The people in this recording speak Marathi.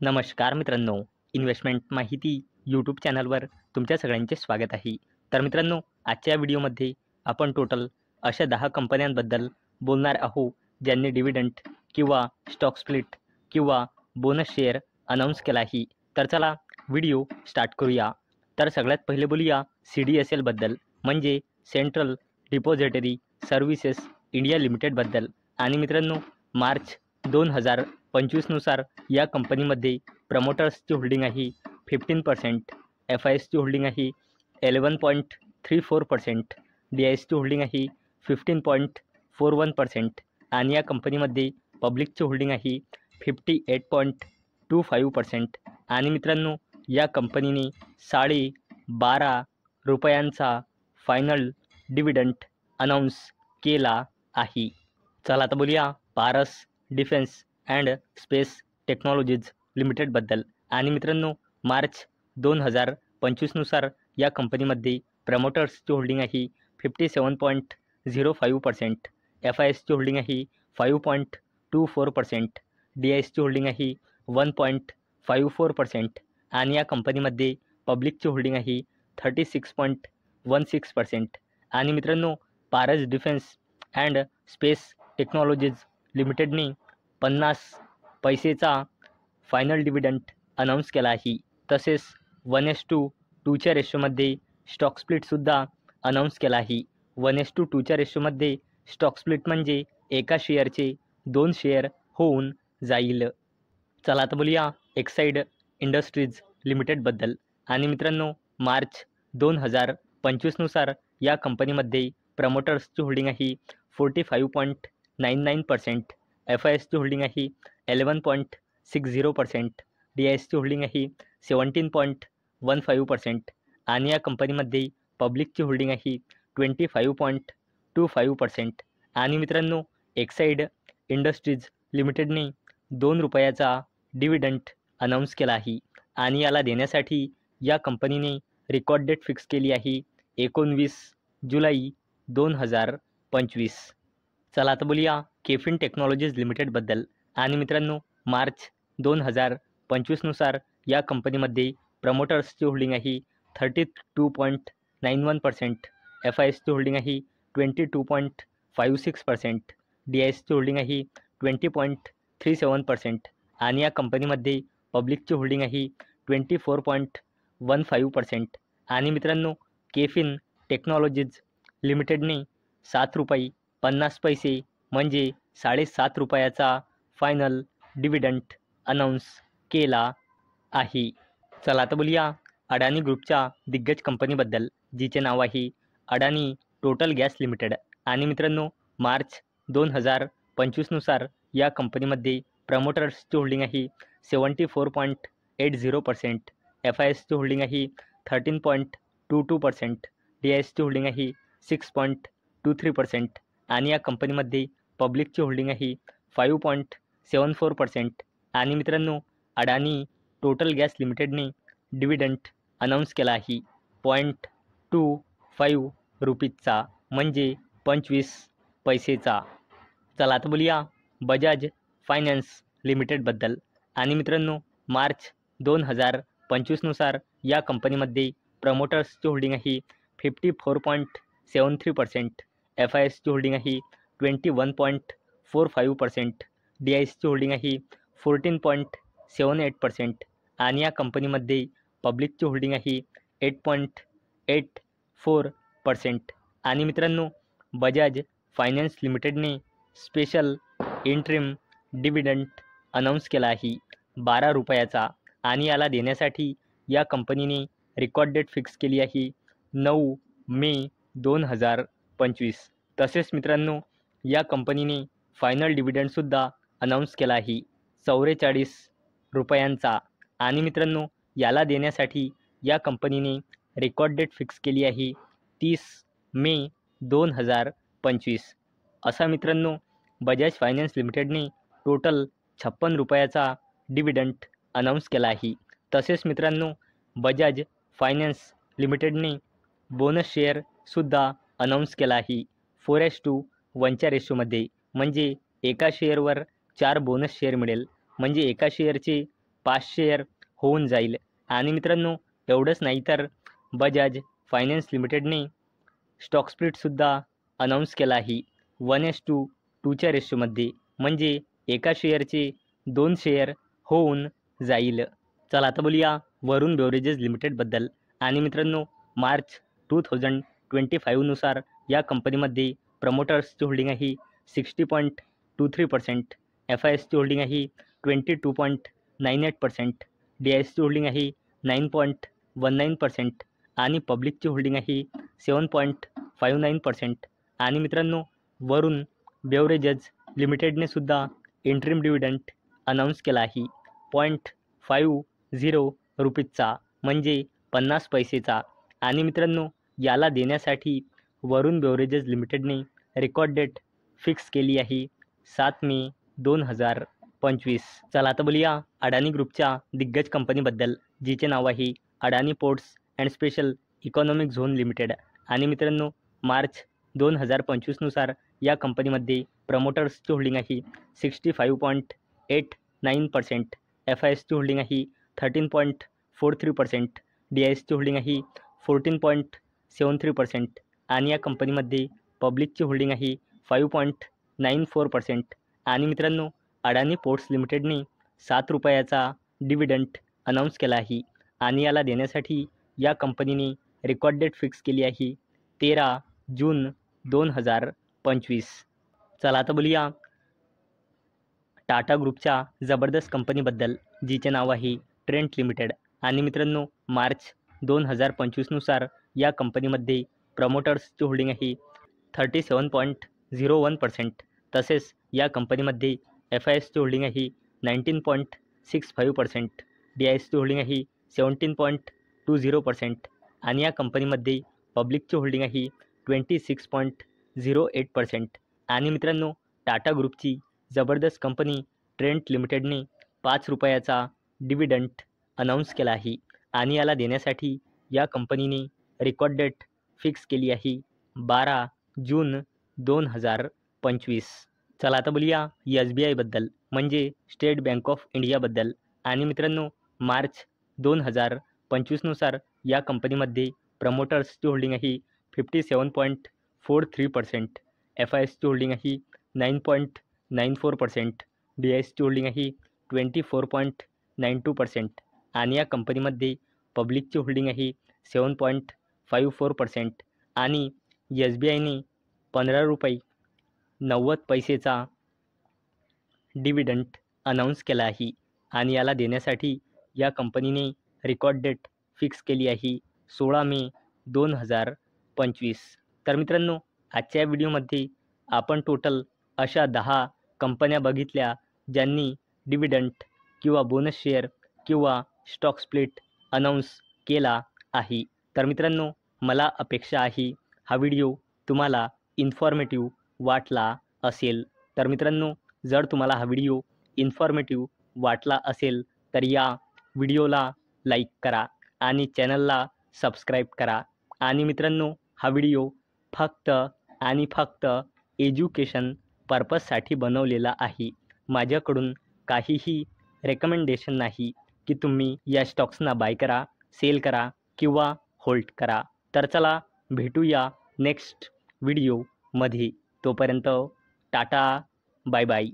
नमस्कार मित्रांनो, इन्व्हेस्टमेंट माहिती यूट्यूब चॅनलवर तुमच्या सगळ्यांचे स्वागत आहे. तर मित्रांनो, आजच्या व्हिडिओमध्ये आपण टोटल अशा 10 कंपन्यांबद्दल बोलणार आहोत, ज्यांनी डिव्हिडंड किंवा स्टॉक स्प्लिट किंवा बोनस शेअर अनाऊन्स केला आहे. तर चला व्हिडिओ स्टार्ट करूया. तर सगळ्यात पहिले बोलूया CDSLबद्दल, म्हणजे सेंट्रल डिपॉझिटरी सर्व्हिसेस इंडिया लिमिटेडबद्दल. आणि मित्रांनो, मार्च 2025 नुसार या कंपनीमध्ये प्रमोटर्सची होल्डिंग आहे 15%, FISची होल्डिंग आहे 11.34%, DISची होल्डिंग आहे 15.41% आणि या कंपनीमध्ये पब्लिकची होल्डिंग आहे 58.25%. आणि मित्रांनो, या कंपनीने ₹12.5 फायनल डिव्हिडंड अनाऊन्स केला आहे. चला आता बोलूया Paras defence and space technologies लिमिटेडबद्दल. आणि मित्रांनो, मार्च 2025 नुसार या कंपनीमध्ये प्रमोटर्सची होल्डिंग आहे 57.05%, FISची होल्डिंग आहे 5.24%, DISची होल्डिंग आहे 1.54% आणि या कंपनीमध्ये पब्लिकची होल्डिंग आहे 36.16%. आणि मित्रांनो, Paras defence and space technologies लिमिटेडने 50 पैसेचा फायनल डिव्हिडंड अनाऊन्स केला आहे. तसेच 1:2च्या रेशोमध्ये स्टॉक स्प्लिटसुद्धा अनाऊन्स केला आहे. 1:2च्या रेशोमध्ये स्टॉक स्प्लिट म्हणजे एका शेअरचे 2 शेअर होऊन जाईल. चला आता बोलूया एक्साईड इंडस्ट्रीज लिमिटेडबद्दल. आणि मित्रांनो, मार्च 2025 नुसार या कंपनीमध्ये प्रमोटर्सची होल्डिंग आहे 45.99%, FISची होल्डिंग आहे 11.60%, DISची होल्डिंग आहे 17.15% आणि या कंपनीमध्ये पब्लिकची होल्डिंग आहे 25.25%. आणि मित्रांनो, एक्साईड इंडस्ट्रीज लिमिटेडने ₹2चा डिव्हिडंड अनाऊन्स केला आहे आणि याला देण्यासाठी या कंपनीने रेकॉर्ड डेट फिक्स केली आहे 19 जुलै 2025. चला आता बोलूया केफिन टेक्नॉलॉजीज लिमिटेडबद्दल. आणि मित्रांनो, मार्च 2025 नुसार या कंपनीमध्ये प्रमोटर्सची होल्डिंग आहे 32.91%, FISची होल्डिंग आहे 22.56%, DISची होल्डिंग आहे 20.37% आणि या कंपनीमध्ये पब्लिकची होल्डिंग आहे 24.15%. आणि मित्रांनो, केफिन टेक्नॉलॉजीज लिमिटेडने ₹7.50 म्हणजे ₹7.5चा फायनल डिव्हिडंड अनाऊन्स केला आहे. चला आता बोलूया अडानी ग्रुपच्या दिग्गज कंपनीबद्दल, जिचे नाव आहे अडानी टोटल गॅस लिमिटेड. आणि मित्रांनो, मार्च 2025 नुसार या कंपनीमध्ये प्रमोटर्सची होल्डिंग आहे 74.80%, FISची होल्डिंग आहे 13.22%, DISची होल्डिंग आहे 6.23% आणि या कंपनीमध्ये पब्लिकची होल्डिंग आहे 5.74%. आणि मित्रांनो, अडानी टोटल गॅस लिमिटेडने डिव्हिडंड अनाऊन्स केला आहे ₹0.25 म्हणजे 25 पैसेचा. चला आता बोलूया बजाज फायनान्स लिमिटेडबद्दल. आणि मित्रांनो, मार्च 2025 नुसार या कंपनीमध्ये प्रमोटर्सची होल्डिंग आहे 54.73%, FISची होल्डिंग आहे 21.45%, DISची होल्डिंग आहे 14.78% आणि या कंपनीमध्ये पब्लिकची होल्डिंग आहे 8.84%. आणि मित्रांनो, बजाज फायनान्स लिमिटेडने स्पेशल इंटरिम डिव्हिडंड अनाऊन्स केला आहे ₹12चा आणि याला देण्यासाठी या कंपनीने रेकॉर्ड डेट फिक्स केली आहे 9 मे 2025. तसेच मित्रांनो, या कंपनीने फायनल डिव्हिडंडसुद्धा अनाऊन्स केला आहे ₹44. आणि मित्रांनो, याला देण्यासाठी या कंपनीने रेकॉर्ड डेट फिक्स केली आहे 30 मे 2025. असा मित्रांनो, बजाज फायनान्स लिमिटेडने टोटल ₹56चा डिव्हिडंड अनाऊन्स केला आहे. तसेच मित्रांनो, बजाज फायनान्स लिमिटेडने बोनस शेअरसुद्धा अनाऊन्स केला आहे 4:1च्या रेशोमध्ये, म्हणजे एका शेअरवर 4 बोनस शेअर मिळेल, म्हणजे एका शेअरचे 5 शेअर होऊन जाईल. आणि मित्रांनो एवढंच नाही तर बजाज फायनान्स लिमिटेडने स्टॉक स्प्लिटसुद्धा अनाऊन्स केला आहे 1:2च्या रेशोमध्ये, म्हणजे एका शेअरचे 2 शेअर होऊन जाईल. चला आता बोलूया वरुण बेवरेजेस लिमिटेडबद्दल. आणि मित्रांनो मार्च 2025नुसार या कंपनीमध्ये प्रमोटर्सची होल्डिंग आहे 60.23%, FISची होल्डिंग आहे 22.98%, DISची होल्डिंग आहे 9.19% आणि पब्लिकची होल्डिंग आहे 7.59%. आणि मित्रांनो वरुण बेवरेजेस लिमिटेडने सुद्धा इंटरिम डिव्हिडंड अनाऊन्स केला आहे 0.50 रुपीजचा, म्हणजे 50 पैसेचा. आणि मित्रांनो याला देण्यासाठी वरुण बेवरेजेस लिमिटेडने रेकॉर्ड डेट फिक्स केली आहे 7 मे 2025. चला आता बोलूया अडानी ग्रुपच्या दिग्गज कंपनीबद्दल, जिचे नाव आहे Adani ports and special economic zone limited. आणि मित्रांनो मार्च 2025नुसार या कंपनीमध्ये प्रमोटर्सची होल्डिंग आहे 65.89%, FISची होल्डिंग आहे 13.43%, DISची होल्डिंग आहे 14.73% आणि या कंपनीमध्ये पब्लिकची होल्डिंग आहे 5.94%. आणि मित्रांनो अडानी पोर्ट्स लिमिटेडने 7 रुपयाचा डिव्हिडंड अनाऊन्स केला आहे आणि याला देण्यासाठी या कंपनीने रेकॉर्ड डेट फिक्स केली आहे 13 जून 2025. चला आता बोलूया टाटा ग्रुपच्या जबरदस्त कंपनीबद्दल, जिचे नाव आहे ट्रेंट लिमिटेड. आणि मित्रांनो मार्च 2025नुसार या कंपनीमध्ये प्रमोटर्सची होल्डिंग आहे 37.01%, तसेच या कंपनीमध्ये FISची होल्डिंग आहे 19.65%, DISची होल्डिंग आहे 17.20% आणि या कंपनीमध्ये पब्लिकची होल्डिंग आहे 26.08%. आणि मित्रांनो टाटा ग्रुपची जबरदस्त कंपनी ट्रेंट लिमिटेडने 5 रुपयाचा डिव्हिडंड अनाऊन्स केला आहे आणि याला देण्यासाठी या कंपनीने रेकॉर्ड डेट फिक्स केली आहे 12 जून 2025. चला आता बोलूया SBIबद्दल, म्हणजे स्टेट बँक ऑफ इंडियाबद्दल. आणि मित्रांनो मार्च 2025नुसार या कंपनीमध्ये प्रमोटर्सची होल्डिंग आहे 57.43%, FISची होल्डिंग आहे 9.94%, DISची होल्डिंग आहे 24.92% आणि या कंपनीमध्ये पब्लिकची होल्डिंग आहे 7.54%. आणि SBIने 15 रुपये 90 पैसेचा डिव्हिडंड अनाऊन्स केला आहे आणि याला देण्यासाठी या कंपनीने रेकॉर्ड डेट फिक्स केली आहे 16 मे 2025. तर मित्रांनो आजच्या व्हिडिओमध्ये आपण टोटल अशा 10 कंपन्या बघितल्या ज्यांनी डिव्हिडंड किंवा बोनस शेअर किंवा स्टॉक स्प्लिट अनाऊन्स केला आहे. तर मित्रांनो मला अपेक्षा आहे हा व्हिडिओ तुम्हाला इन्फॉर्मेटिव्ह वाटला असेल. तर मित्रांनो जर तुम्हाला हा व्हिडिओ इन्फॉर्मेटिव्ह वाटला असेल तर या व्हिडिओला लाईक करा आणि चॅनलला सबस्क्राईब करा. आणि मित्रांनो हा व्हिडिओ फक्त आणि फक्त एज्युकेशन पर्पजसाठी बनवलेला आहे. माझ्याकडून काहीही रेकमेंडेशन नाही की तुम्ही या स्टॉक्सना बाय करा, सेल करा किंवा होल्ड करा. तर चला भेटूया नेक्स्ट व्हिडिओमध्ये. तोपर्यंत टाटा, बाय बाय.